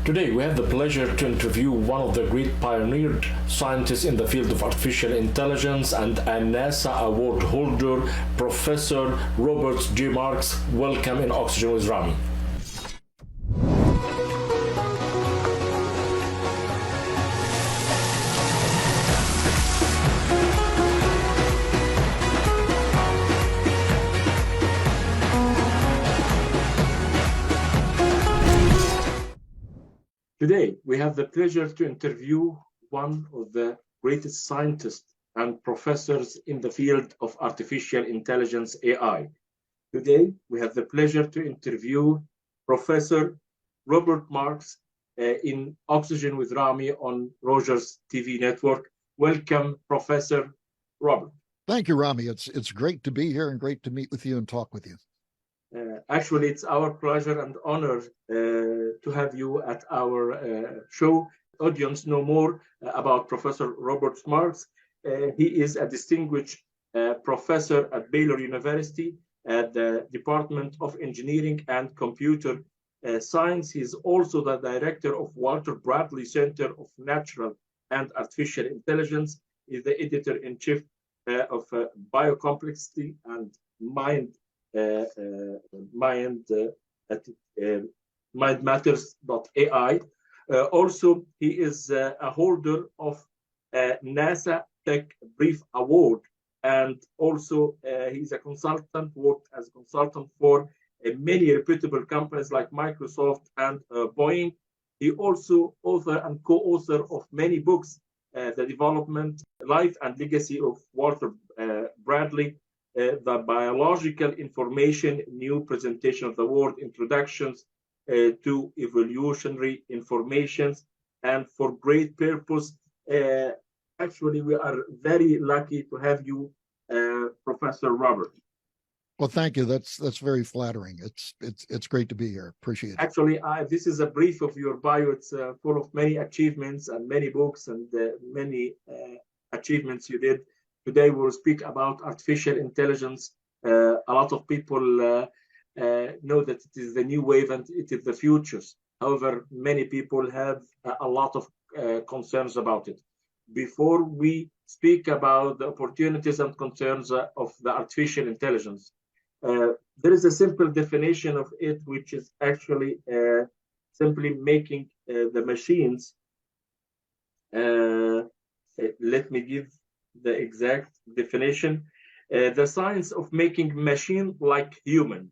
Today, we have the pleasure to interview one of the great pioneered scientists in the field of artificial intelligence and a NASA award holder, Professor Robert J. Marks. Welcome in Oxygen with Rami. Today, we have the pleasure to interview one of the greatest scientists and professors in the field of artificial intelligence, AI. Today, we have the pleasure to interview Professor Robert Marks in Oxygen with Rami on Rogers TV network. Welcome, Professor Robert. Thank you, Rami. It's great to be here and great to meet with you and talk with you. Actually, it's our pleasure and honor to have you at our show. Audience know more about Professor Robert Marks. He is a distinguished professor at Baylor University at the Department of Engineering and Computer Science. He's also the director of Walter Bradley Center of Natural and Artificial Intelligence. He's the editor-in-chief of Biocomplexity and mindmatters.ai. Also, he is a holder of NASA Tech Brief Award, and also he's a consultant, worked as a consultant for many reputable companies like Microsoft and Boeing. He also author and co-author of many books, The Development, Life and Legacy of Walter Bradley, the Biological Information, New Presentation of the World, Introductions to Evolutionary Informations, and For Great Purpose. Actually, we are very lucky to have you, Professor Robert. Well, thank you. That's very flattering. It's great to be here. Appreciate it. Actually, this is a brief of your bio. It's full of many achievements and many books and many achievements you did. Today we'll speak about artificial intelligence. A lot of people know that it is the new wave and it is the futures. However, many people have a lot of concerns about it. Before we speak about the opportunities and concerns of the artificial intelligence, there is a simple definition of it, which is actually simply making the machines. Let me give the exact definition. The science of making machine like human,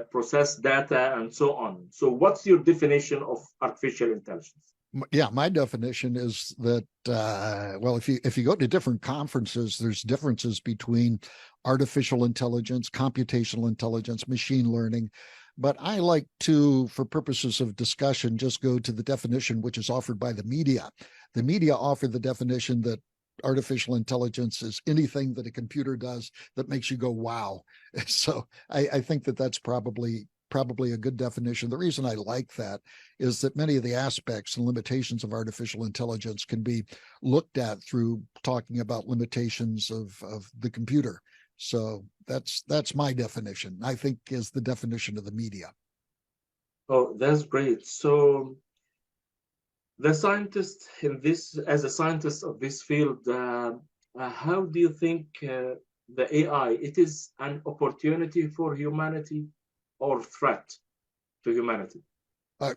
process data and so on. So what's your definition of artificial intelligence? Yeah, my definition is that, well, if you go to different conferences, there's differences between artificial intelligence, computational intelligence, machine learning. But I like to, for purposes of discussion, just go to the definition which is offered by the media. The media offer the definition that artificial intelligence is anything that a computer does that makes you go, wow. So I think that that's probably a good definition. The reason I like that is that many of the aspects and limitations of artificial intelligence can be looked at through talking about limitations of the computer. So that's my definition, I think, is the definition of the media. Oh, that's great. So the scientist in this, as a scientist of this field, how do you think the AI, it is an opportunity for humanity or threat to humanity?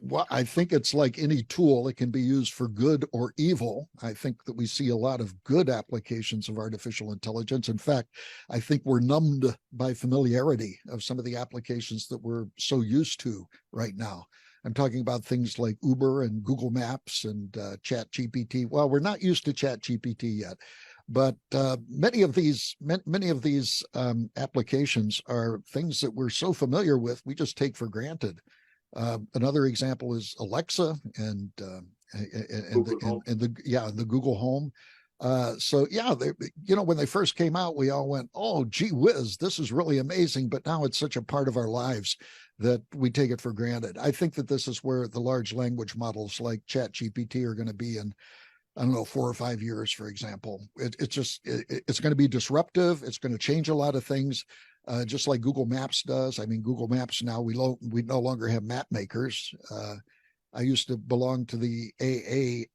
Well, I think it's like any tool. It can be used for good or evil. I think that we see a lot of good applications of artificial intelligence. In fact, I think we're numbed by familiarity of some of the applications that we're so used to right now. I'm talking about things like Uber and Google Maps and ChatGPT. Well, we're not used to ChatGPT yet, but many of these applications are things that we're so familiar with, we just take for granted. Another example is Alexa and the Google Home. So yeah, when they first came out, we all went, "Oh, gee whiz, this is really amazing!" But now it's such a part of our lives that we take it for granted. I think that this is where the large language models like ChatGPT are going to be in, I don't know, 4 or 5 years, for example. It's going to be disruptive. It's going to change a lot of things. Just like Google Maps does. I mean, Google Maps now, we no longer have map makers. I used to belong to the AAA,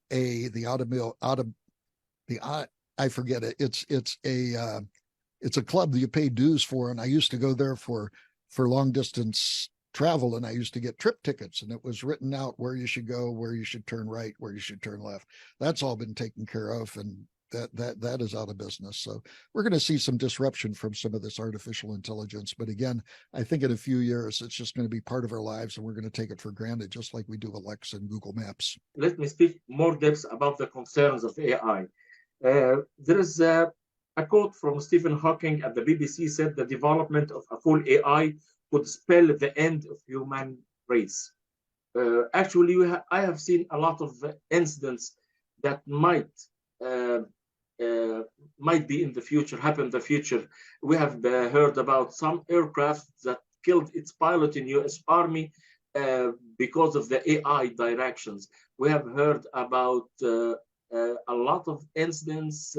I forget it. It's a club that you pay dues for, and I used to go there for long distance travel, and I used to get trip tickets, and it was written out where you should go, where you should turn right, where you should turn left. That's all been taken care of, and that is out of business. So we're going to see some disruption from some of this artificial intelligence. But again, I think in a few years, it's just going to be part of our lives, and we're going to take it for granted, just like we do Alexa and Google Maps. Let me speak more depth about the concerns of AI. There is a quote from Stephen Hawking at the BBC said the development of a full AI could spell the end of human race. Actually, I have seen a lot of incidents that might be in the future, happen in the future. We have heard about some aircraft that killed its pilot in U.S. Army because of the AI directions. We have heard about a lot of incidents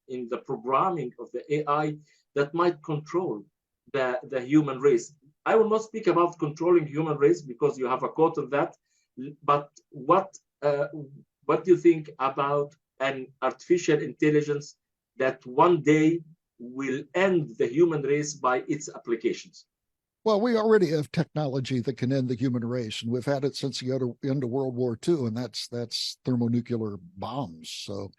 in the programming of the AI that might control the human race. I will not speak about controlling human race because you have a quote of that. But what do you think about an artificial intelligence that one day will end the human race by its applications? Well, we already have technology that can end the human race, and we've had it since the end of World War II, and that's thermonuclear bombs. So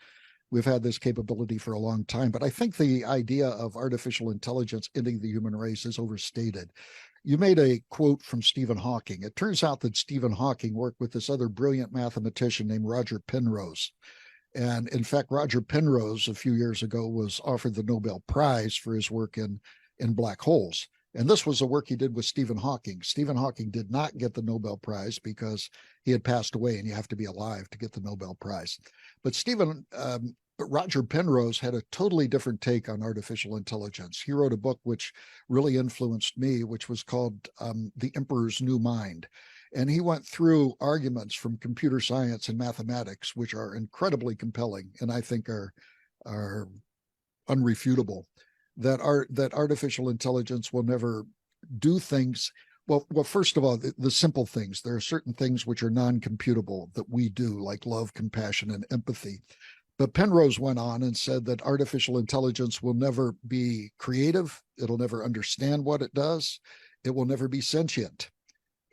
we've had this capability for a long time. But I think the idea of artificial intelligence ending the human race is overstated. You made a quote from Stephen Hawking. It turns out that Stephen Hawking worked with this other brilliant mathematician named Roger Penrose. And in fact, Roger Penrose, a few years ago, was offered the Nobel Prize for his work in black holes. And this was a work he did with Stephen Hawking. Stephen Hawking did not get the Nobel Prize because he had passed away, and you have to be alive to get the Nobel Prize. But Roger Penrose had a totally different take on artificial intelligence. He wrote a book which really influenced me, which was called The Emperor's New Mind. And he went through arguments from computer science and mathematics, which are incredibly compelling and I think are unrefutable, that artificial intelligence will never do things. Well, first of all, the simple things. There are certain things which are non-computable that we do, like love, compassion, and empathy. But Penrose went on and said that artificial intelligence will never be creative. It'll never understand what it does. It will never be sentient.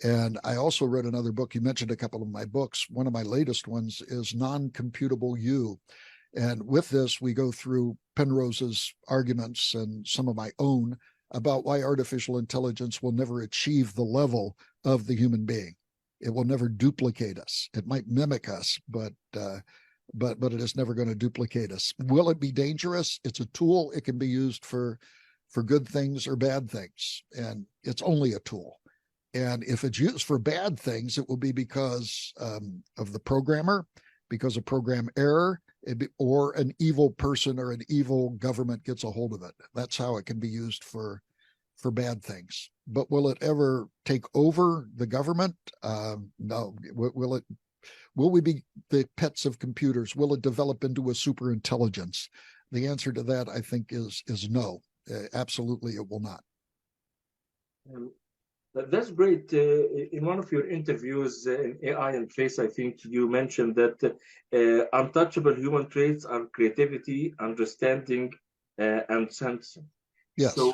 And I also read another book. You mentioned a couple of my books. One of my latest ones is Non-Computable You. And with this, we go through Penrose's arguments and some of my own about why artificial intelligence will never achieve the level of the human being. It will never duplicate us. It might mimic us, but it is never going to duplicate us. Will it be dangerous? It's a tool. It can be used for good things or bad things, and it's only a tool. And if it's used for bad things, it will be because of the programmer, because of program error, or an evil person or an evil government gets a hold of it. That's how it can be used for bad things. But will it ever take over the government? No. Will we be the pets of computers? Will it develop into a super intelligence? The answer to that, I think, is no. Absolutely, it will not. That's great. In one of your interviews in AI and Trace, I think you mentioned that untouchable human traits are creativity, understanding, and sensing. Yes. So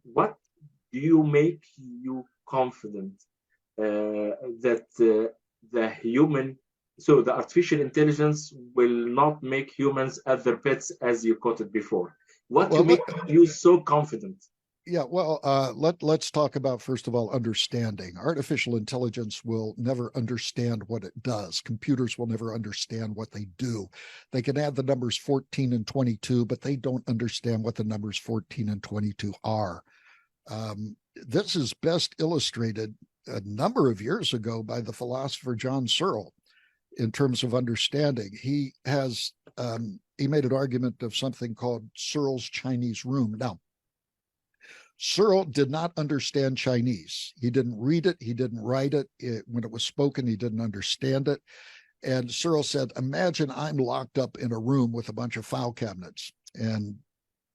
what do you make you confident that the artificial intelligence will not make humans as their pets, as you quoted before? What makes you so confident? Yeah, well, let's talk about, first of all, understanding. Artificial intelligence will never understand what it does. Computers will never understand what they do. They can add the numbers 14 and 22, but they don't understand what the numbers 14 and 22 are. This is best illustrated a number of years ago by the philosopher John Searle in terms of understanding. He made an argument of something called Searle's Chinese room. Now, Searle did not understand Chinese. He didn't read it. He didn't write it. When it was spoken, he didn't understand it. And Searle said, imagine I'm locked up in a room with a bunch of file cabinets. And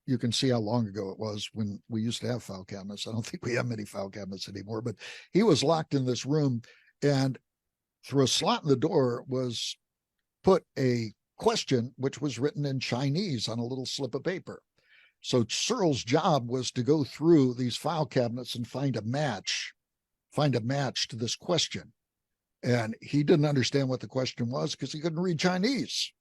you can see how long ago it was when we used to have file cabinets. I don't think we have many file cabinets anymore, but he was locked in this room. And through a slot in the door was put a question which was written in Chinese on a little slip of paper. So Searle's job was to go through these file cabinets and find a match to this question. And he didn't understand what the question was because he couldn't read Chinese.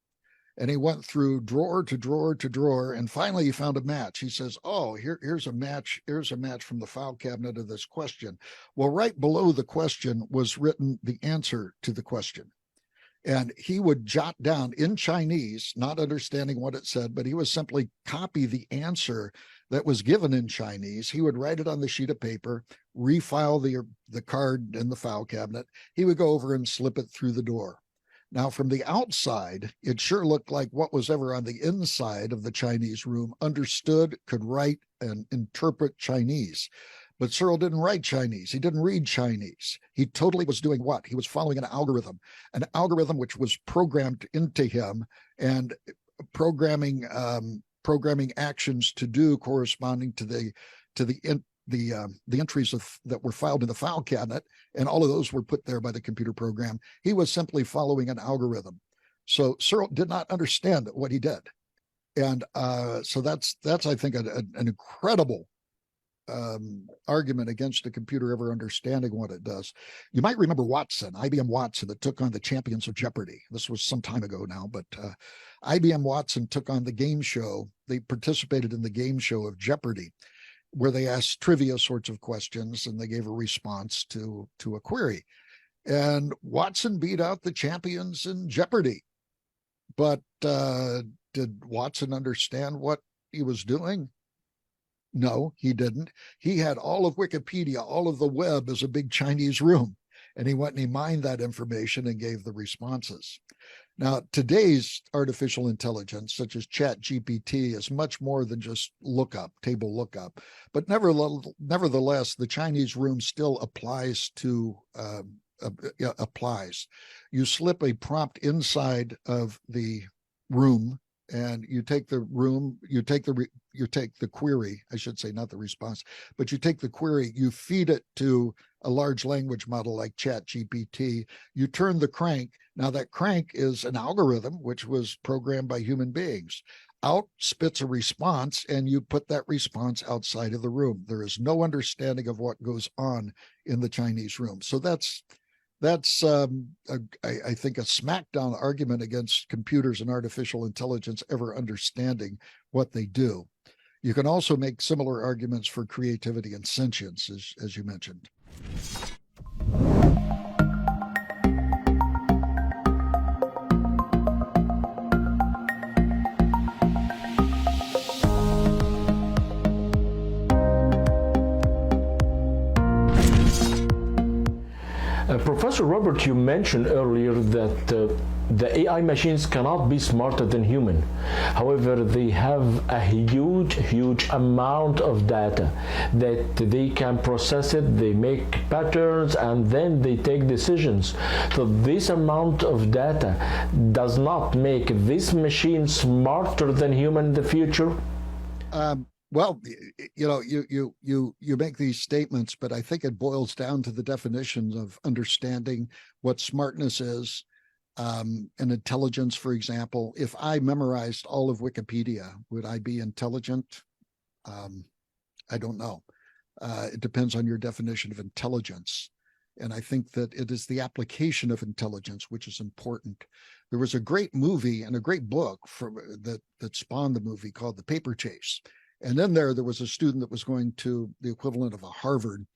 And he went through drawer to drawer to drawer, and finally he found a match. He says, "Oh, here's a match. Here's a match from the file cabinet of this question." Well, right below the question was written the answer to the question. And he would jot down in Chinese, not understanding what it said, but he would simply copy the answer that was given in Chinese. He would write it on the sheet of paper, refile the card in the file cabinet. He would go over and slip it through the door. Now, from the outside, it sure looked like what was ever on the inside of the Chinese room understood, could write, and interpret Chinese. But Searle didn't write Chinese. He didn't read Chinese. He totally was doing what? He was following an algorithm which was programmed into him, and programming actions to do corresponding to the entries that were filed in the file cabinet, and all of those were put there by the computer program. He was simply following an algorithm. So Searle did not understand what he did, and so that's I think an incredible argument against a computer ever understanding what it does. You might remember Watson, IBM Watson, that took on the champions of Jeopardy. This was some time ago now, but IBM Watson took on the game show. They participated in the game show of Jeopardy, where they asked trivia sorts of questions and they gave a response to a query. And Watson beat out the champions in Jeopardy. But did Watson understand what he was doing? No, he didn't. He had all of Wikipedia, all of the web as a big Chinese room, and he went and he mined that information and gave the responses. Now, today's artificial intelligence, such as ChatGPT, is much more than just table lookup. But nevertheless, the Chinese room still applies. You slip a prompt inside of the room, and you take the query, I should say, not the response, but you take the query, you feed it to a large language model like ChatGPT, you turn the crank. Now that crank is an algorithm which was programmed by human beings. Out spits a response, and you put that response outside of the room. There is no understanding of what goes on in the Chinese room. So that's I think a smackdown argument against computers and artificial intelligence ever understanding what they do. You can also make similar arguments for creativity and sentience, as you mentioned. Professor Robert, you mentioned earlier that the AI machines cannot be smarter than human. However, they have a huge amount of data that they can process it, they make patterns, and then they take decisions. So this amount of data does not make this machine smarter than human in the future? Well, you make these statements, but I think it boils down to the definitions of understanding what smartness is, and intelligence. For example, if I memorized all of Wikipedia, would I be intelligent? I don't know. It depends on your definition of intelligence. And I think that it is the application of intelligence which is important. There was a great movie and a great book that spawned the movie called The Paper Chase. And then there was a student that was going to the equivalent of a Harvard,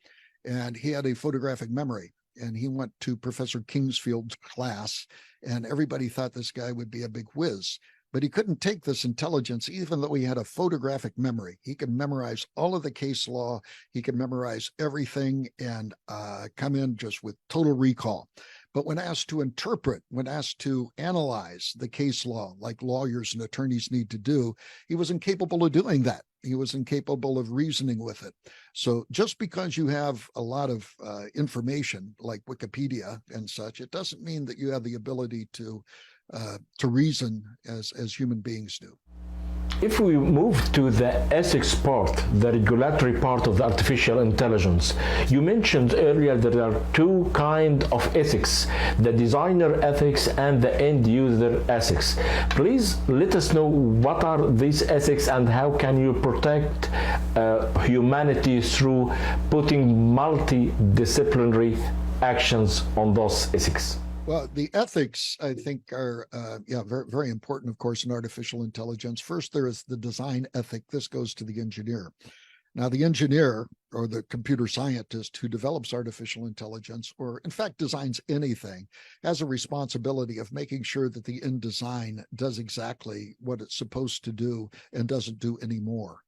and he had a photographic memory. And he went to Professor Kingsfield's class, and everybody thought this guy would be a big whiz. But he couldn't take this intelligence, even though he had a photographic memory. He could memorize all of the case law. He could memorize everything and come in just with total recall. But when asked to interpret, when asked to analyze the case law, like lawyers and attorneys need to do, he was incapable of doing that. He was incapable of reasoning with it. So just because you have a lot of information like Wikipedia and such, it doesn't mean that you have the ability to reason as human beings do. If we move to the ethics part, the regulatory part of the artificial intelligence, you mentioned earlier that there are two kinds of ethics, the designer ethics and the end user ethics. Please let us know what are these ethics and how can you protect humanity through putting multidisciplinary actions on those ethics. Well, the ethics, I think, are very, very important, of course, in artificial intelligence. First, there is the design ethic. This goes to the engineer. Now, the engineer or the computer scientist who develops artificial intelligence, or in fact designs anything, has a responsibility of making sure that the end design does exactly what it's supposed to do and doesn't do any more.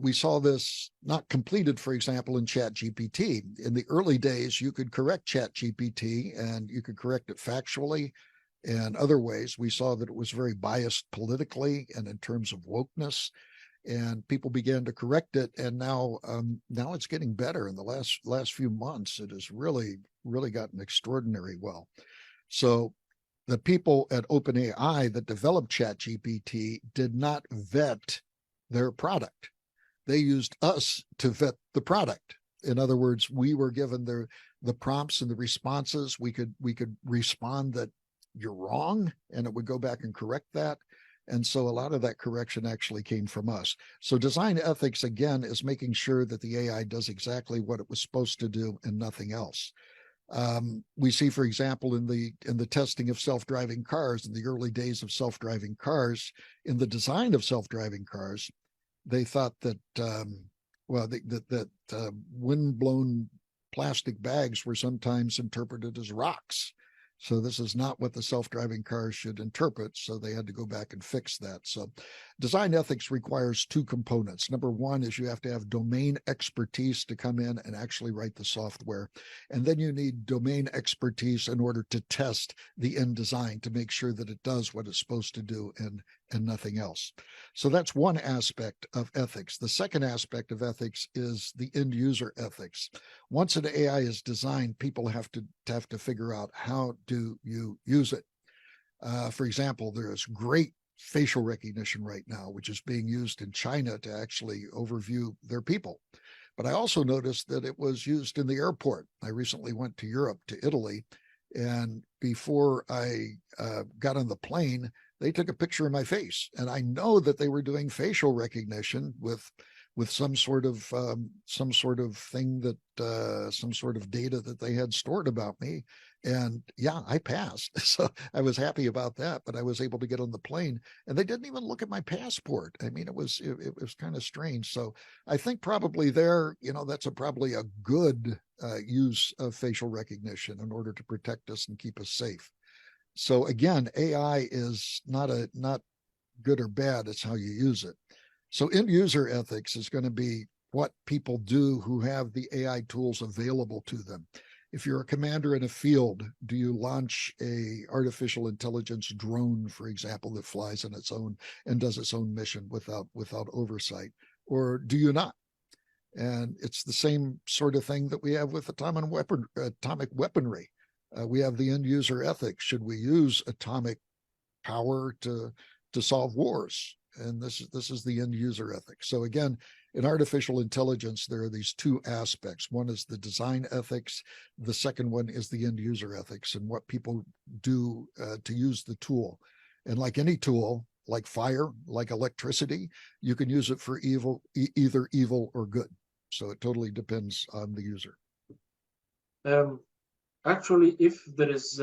We saw this not completed, for example, in ChatGPT. In the early days, you could correct ChatGPT and you could correct it factually and other ways. We saw that it was very biased politically and in terms of wokeness, and people began to correct it. And now it's getting better. In the last few months, it has really gotten extraordinary well. So the people at OpenAI that developed ChatGPT did not vet their product. They used us to vet the product. In other words, we were given the prompts and the responses. We could respond that you're wrong, and it would go back and correct that. And so a lot of that correction actually came from us. So design ethics, again, is making sure that the AI does exactly what it was supposed to do and nothing else. We see, for example, in the testing of self-driving cars, in the early days of self-driving cars, in the design of self-driving cars, they thought that wind-blown plastic bags were sometimes interpreted as rocks. So this is not what the self-driving cars should interpret. So they had to go back and fix that. So design ethics requires two components. Number one is you have to have domain expertise to come in and actually write the software. And then you need domain expertise in order to test the end design to make sure that it does what it's supposed to do and nothing else. So that's one aspect of ethics. The second aspect of ethics is the end user ethics. Once an AI is designed, people have to figure out how do you use it. For example, there is great facial recognition right now, which is being used in China to actually overview their people. But I also noticed that it was used in the airport. I recently went to Europe, to Italy, and before I got on the plane, they took a picture of my face, and I know that they were doing facial recognition with some sort of thing that some sort of data that they had stored about me. And yeah, I passed. So I was happy about that, but I was able to get on the plane and they didn't even look at my passport. I mean, it was kind of strange. So I think probably that's probably a good use of facial recognition in order to protect us and keep us safe. So again, AI is not good or bad. It's how you use it. So end user ethics is going to be what people do who have the AI tools available to them. If you're a commander in a field, do you launch a artificial intelligence drone, for example, that flies on its own and does its own mission without oversight, or do you not? And it's the same sort of thing that we have with atomic weaponry. We have the end user ethics. Should we use atomic power to solve wars? And this is the end user ethics. So again, in artificial intelligence, there are these two aspects. One is the design ethics. The second one is the end user ethics and what people do to use the tool. And like any tool, like fire, like electricity, you can use it for either evil or good. So it totally depends on the user. Actually, if there is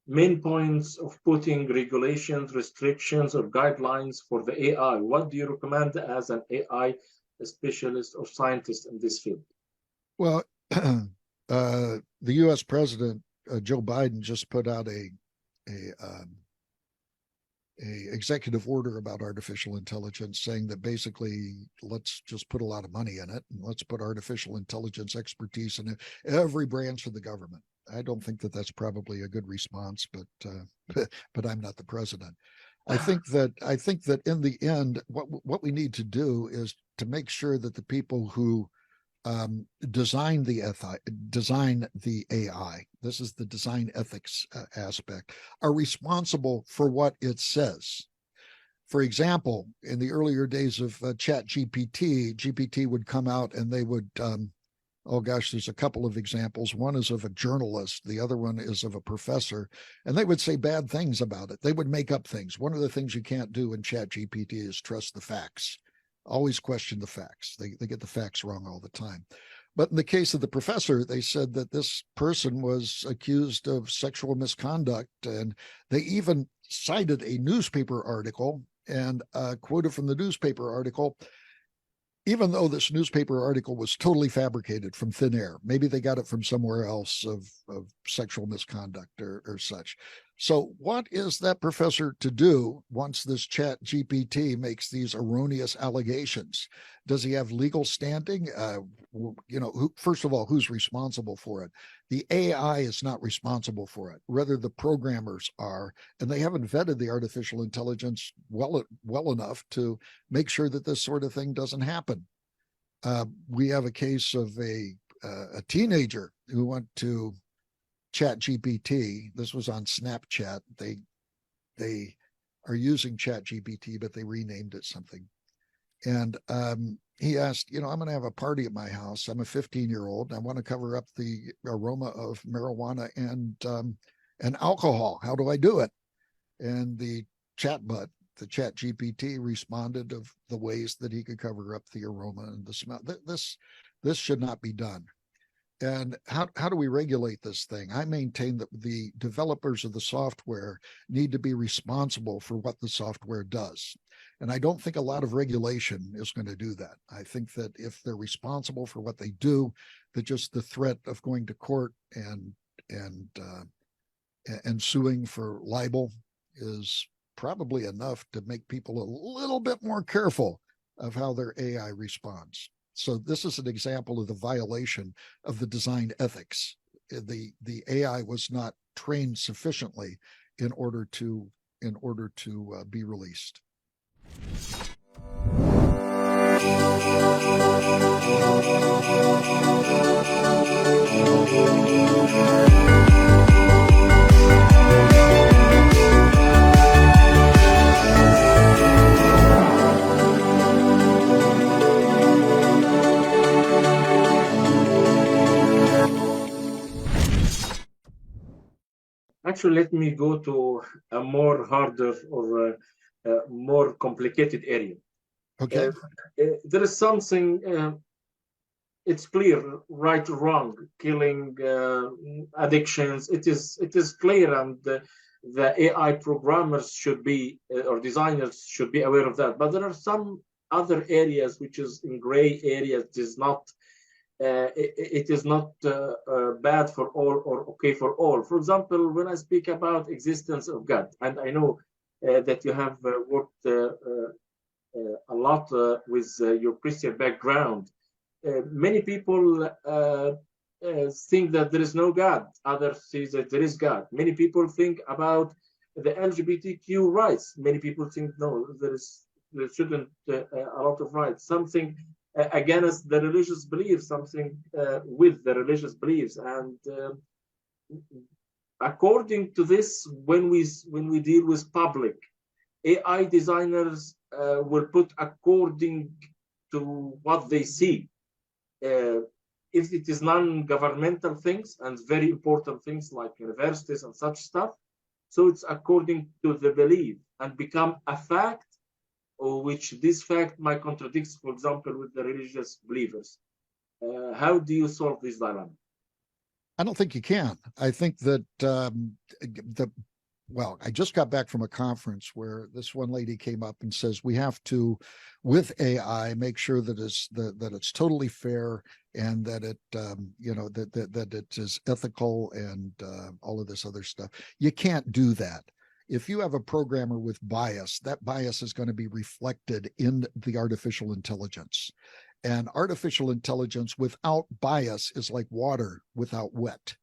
main points of putting regulations, restrictions, or guidelines for the AI, what do you recommend as an AI specialist or scientist in this field? Well, the U.S. President Joe Biden just put out a executive order about artificial intelligence, saying that basically let's just put a lot of money in it and let's put artificial intelligence expertise in every branch of the government. I don't think that that's probably a good response, but I'm not the president. I think that in the end, what we need to do is to make sure that the people who design the AI, this is the design ethics aspect, are responsible for what it says. For example, in the earlier days of Chat GPT would come out and they would, oh gosh, there's a couple of examples. One is of a journalist. The other one is of a professor. And they would say bad things about it. They would make up things. One of the things you can't do in Chat GPT is trust the facts. Always question the facts. They get the facts wrong all the time. But in the case of the professor, they said that this person was accused of sexual misconduct. And they even cited a newspaper article and quoted from the newspaper article, even though this newspaper article was totally fabricated from thin air. Maybe they got it from somewhere else of sexual misconduct or such. So what is that professor to do once this Chat GPT makes these erroneous allegations? Does he have legal standing? First of all, who's responsible for it? The AI is not responsible for it. Rather, the programmers are, and they haven't vetted the artificial intelligence well enough to make sure that this sort of thing doesn't happen. We have a case of a teenager who went to Chat GPT. This was on Snapchat. They are using Chat GPT, but they renamed it something. And he asked, I'm going to have a party at my house. I'm a 15-year-old. I want to cover up the aroma of marijuana and alcohol. How do I do it? And the chatbot, the Chat GPT, responded of the ways that he could cover up the aroma and the smell. This should not be done. And how do we regulate this thing? I maintain that the developers of the software need to be responsible for what the software does. And I don't think a lot of regulation is going to do that. I think that if they're responsible for what they do, that just the threat of going to court and suing for libel is probably enough to make people a little bit more careful of how their AI responds. So this is an example of the violation of the design ethics. The AI was not trained sufficiently in order to be released. Actually, let me go to a more harder or more complicated area. Okay. There is something, it's clear, right or wrong, killing, addictions. It is clear, and the AI programmers should be, or designers should be aware of that. But there are some other areas which is in gray areas. It is not bad for all or okay for all. For example, when I speak about existence of God, and I know that you have worked a lot with your Christian background, many people think that there is no God. Others say that there is God. Many people think about the LGBTQ rights. Many people think no, there shouldn't a lot of rights. Something against the religious beliefs, something with the religious beliefs. And according to this, when we deal with public, AI designers will put according to what they see. If it is non-governmental things and very important things like universities and such stuff, so it's according to the belief and become a fact, or which this fact might contradict, for example, with the religious believers. How do you solve this dilemma? I don't think you can. I think that I just got back from a conference where this one lady came up and says we have to, with AI, make sure that it's totally fair and that it that it is ethical and all of this other stuff. You can't do that. If you have a programmer with bias, that bias is going to be reflected in the artificial intelligence. And artificial intelligence without bias is like water without wet.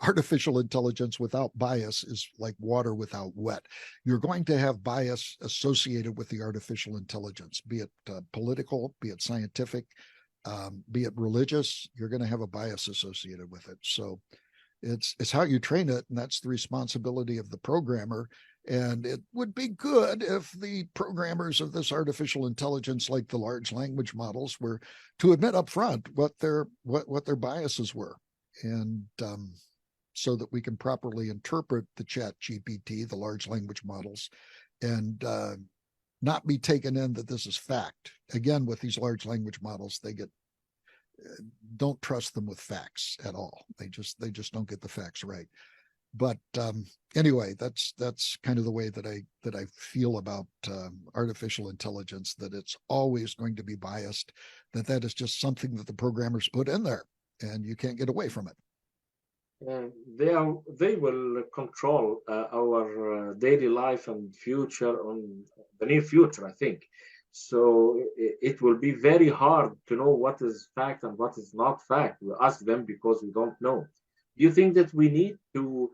Artificial intelligence without bias is like water without wet. You're going to have bias associated with the artificial intelligence, be it political, be it scientific, be it religious. You're going to have a bias associated with it. So it's how you train it, and that's the responsibility of the programmer. And it would be good if the programmers of this artificial intelligence, like the large language models, were to admit up front what their biases were, and so that we can properly interpret the Chat GPT, the large language models, and not be taken in that this is fact. Again, with these large language models, they get don't trust them with facts at all. They just don't get the facts right. But anyway, that's kind of the way that I feel about artificial intelligence, that it's always going to be biased, that is just something that the programmers put in there, and you can't get away from it. They will control our daily life and future on the near future, I think. So it will be very hard to know what is fact and what is not fact. We ask them because we don't know. Do you think that we need to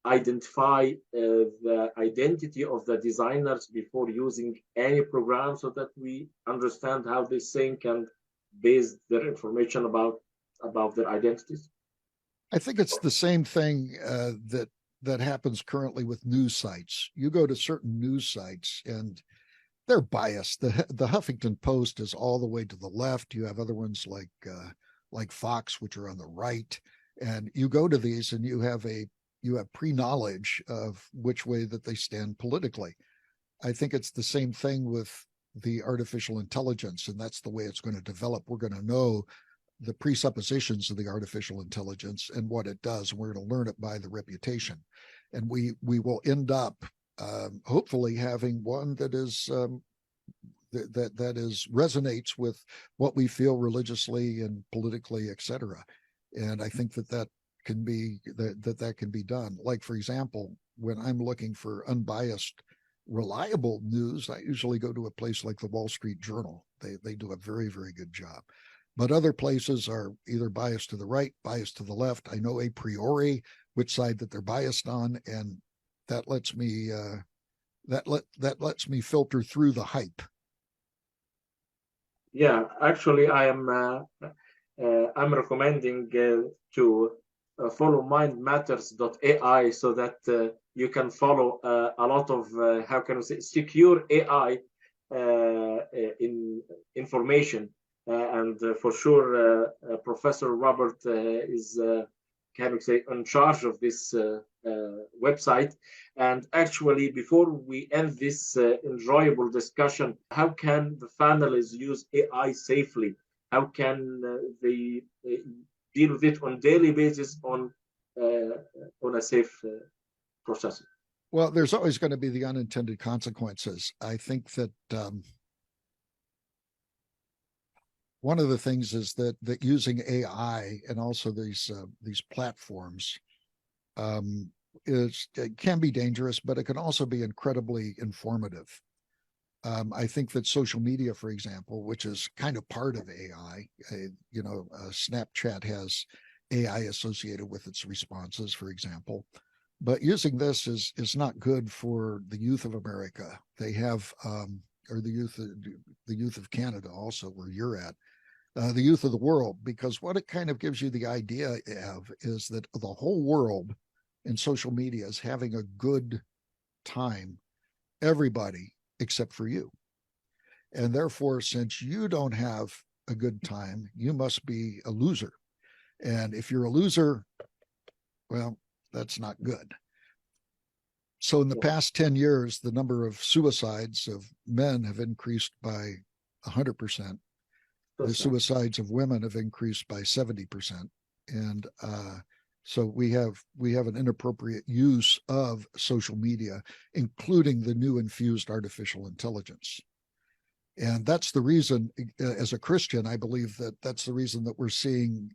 identify the identity of the designers before using any program, so that we understand how they think and base their information about their identities? I think it's the same thing that happens currently with news sites. You go to certain news sites and they're biased. The Huffington Post is all the way to the left. You have other ones like Fox, which are on the right. And you go to these and you have pre-knowledge of which way that they stand politically. I think it's the same thing with the artificial intelligence, and that's the way it's going to develop. We're going to know the presuppositions of the artificial intelligence and what it does, and we're going to learn it by the reputation. And we will end up hopefully having one that is resonates with what we feel religiously and politically, etc. And I think that can be done. Like, for example, when I'm looking for unbiased, reliable news, I usually go to a place like the Wall Street Journal. They do a very, very good job. But other places are either biased to the right, biased to the left. I know a priori which side that they're biased on, and that lets me lets me filter through the hype. Yeah, actually, I'm recommending to follow mindmatters.ai, so that you can follow a lot of how can we say, secure AI in information. And for sure, Professor Robert is, can we say, in charge of this website. And actually, before we end this enjoyable discussion, how can the families use AI safely? How can they deal with it on a daily basis on a safe process? Well, there's always going to be the unintended consequences. I think that one of the things is that using AI and also these platforms it can be dangerous, but it can also be incredibly informative. I think that social media, for example, which is kind of part of AI, Snapchat has AI associated with its responses, for example. But using this is not good for the youth of America. They have, or the youth of Canada also, where you're at, the youth of the world, because what it kind of gives you the idea of is that the whole world in social media is having a good time, everybody except for you. And therefore, since you don't have a good time, you must be a loser. And if you're a loser, well, that's not good. So in the past 10 years, the number of suicides of men have increased by 100%. The suicides of women have increased by 70%. And so we have an inappropriate use of social media, including the new infused artificial intelligence. And that's the reason, as a Christian, I believe that's the reason that we're seeing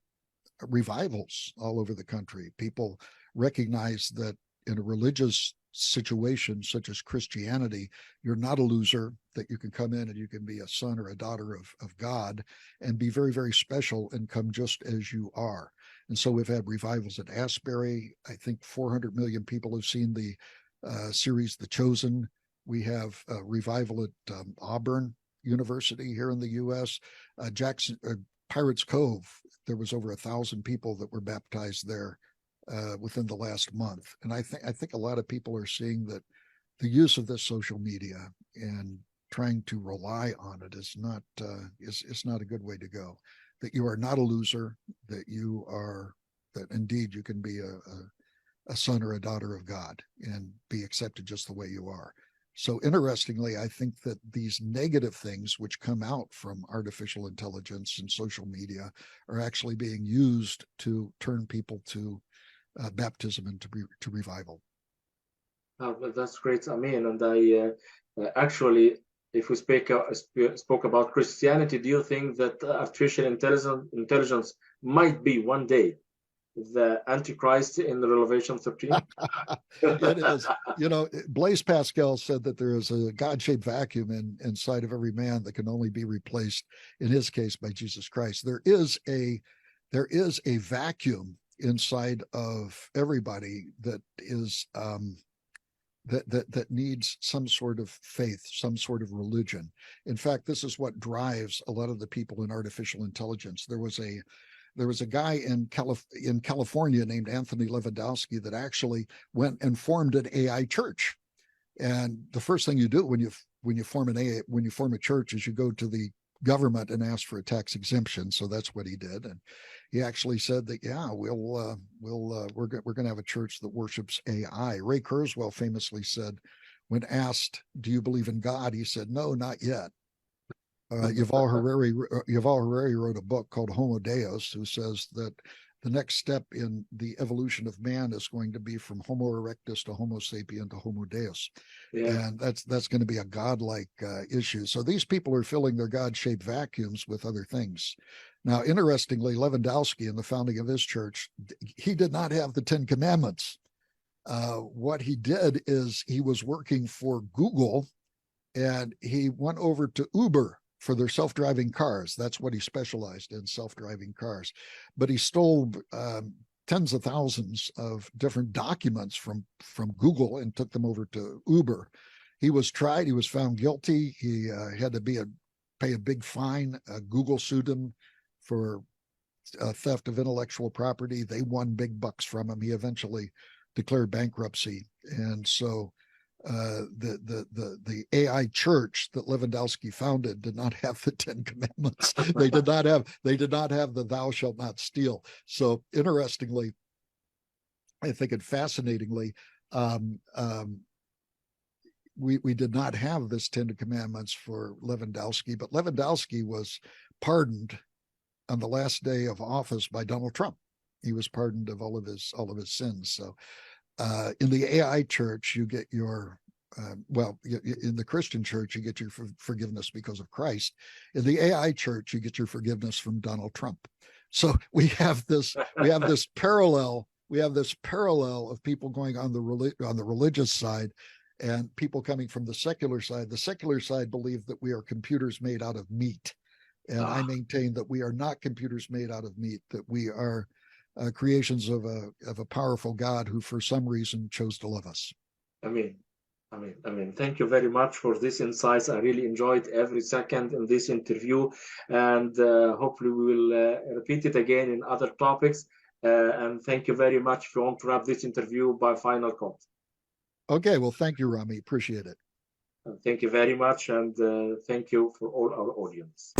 revivals all over the country. People recognize that in a religious situation such as Christianity, you're not a loser, that you can come in and you can be a son or a daughter of God and be very, very special and come just as you are. And so we've had revivals at Asbury. I think 400 million people have seen the series The Chosen. We have a revival at Auburn University here in the U.S. Pirates Cove, there was over 1,000 people that were baptized there within the last month. And I think a lot of people are seeing that the use of this social media and trying to rely on it is not a good way to go. That you are not a loser, that indeed you can be a son or a daughter of God and be accepted just the way you are. So interestingly, I think that these negative things which come out from artificial intelligence and social media are actually being used to turn people to baptism and to revival. That's great. I mean, and I actually, if we spoke about Christianity, do you think that artificial intelligence might be one day the Antichrist in Revelation 13? It is. Blaise Pascal said that there is a God-shaped vacuum inside of every man that can only be replaced, in his case, by Jesus Christ. There is a vacuum inside of everybody that is that needs some sort of faith, some sort of religion. In fact, this is what drives a lot of the people in artificial intelligence. There was a guy in California named Anthony Lewandowski that actually went and formed an AI church. And the first thing you do when you form a church is you go to the government and ask for a tax exemption. So that's what he did. And he actually said that, yeah, we're going to have a church that worships AI. Ray Kurzweil famously said, when asked, do you believe in God? He said, no, not yet. Yuval Harari wrote a book called Homo Deus, who says that the next step in the evolution of man is going to be from Homo erectus to Homo sapien to Homo Deus. Yeah. And that's going to be a godlike issue. So these people are filling their God-shaped vacuums with other things. Now, interestingly, Lewandowski, in the founding of his church, he did not have the 10 Commandments. What he did is he was working for Google, and he went over to Uber for their self-driving cars. That's what he specialized in, self-driving cars. But he stole tens of thousands of different documents from Google and took them over to Uber. He was tried. He was found guilty. He had to pay a big fine. Google sued him for theft of intellectual property. They won big bucks from him. He eventually declared bankruptcy. And so the AI church that Lewandowski founded did not have the 10 Commandments. They did not have the thou shalt not steal. So interestingly, I think, and fascinatingly, we did not have this 10 Commandments for Lewandowski, but Lewandowski was pardoned on the last day of office by Donald Trump. He was pardoned of all of his sins. So in the AI church, you get your in the Christian church, you get your forgiveness because of Christ. In the AI church, you get your forgiveness from Donald Trump. So we have this parallel of people going on the religious side and people coming from the secular side. The secular side believe that we are computers made out of meat. And I maintain that we are not computers made out of meat, that we are creations of a powerful God who for some reason chose to love us. I mean, thank you very much for this insights. I really enjoyed every second in this interview, and hopefully we will repeat it again in other topics. And thank you very much. If you want to wrap this interview by final comment. Okay, well, thank you, Rami. Appreciate it. Thank you very much, and thank you for all our audience.